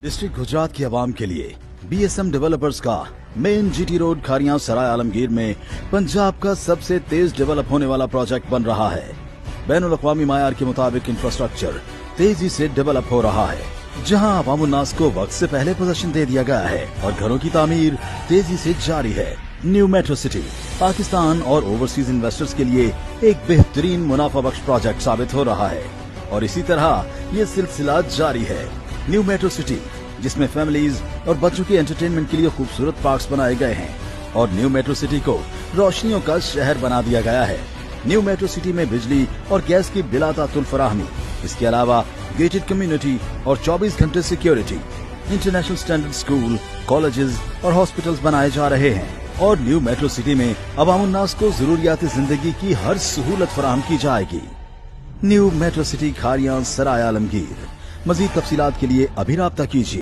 District Gujarat की आवाम के लिए BSM डेवलपर्स का मेन GT रोड खारियां सराय आलमगीर में पंजाब का सबसे तेज डेवलप होने वाला प्रोजेक्ट बन रहा है। बैनुल अक़वामी मायार के मुताबिक इंफ्रास्ट्रक्चर तेजी से डेवलप हो रहा है, जहां अवामुन नास को वक्त से पहले पोजीशन दे दिया गया है और घरों की तामीर तेजी से जारी है। न्यू मेट्रो सिटी पाकिस्तान और ओवरसीज इन्वेस्टर्स के लिए एक बेहतरीन मुनाफा बख्श प्रोजेक्ट साबित हो रहा है और इसी तरह ये सिलसिला जारी है। न्यू मेट्रो सिटी जिसमें फैमिलीज और बच्चों के एंटरटेनमेंट के लिए खूबसूरत पार्क्स बनाए गए हैं और न्यू मेट्रो सिटी को रोशनियों का शहर बना दिया गया है। न्यू मेट्रो सिटी में बिजली और गैस की बिला तातुल फराहमी, इसके अलावा गेटेड कम्युनिटी और 24 घंटे security, international standard school, colleges और हॉस्पिटल्स बनाए जा रहे हैं और न्यू मेट्रो सिटी में अवामुन नास को जरूरियात जिंदगी की हर सहूलत फराहम की जाएगी। न्यू मेट्रो सिटी खारियां सराय आलमगीर। मजीद तफसीलात के लिए अभी राब्ता कीजिए।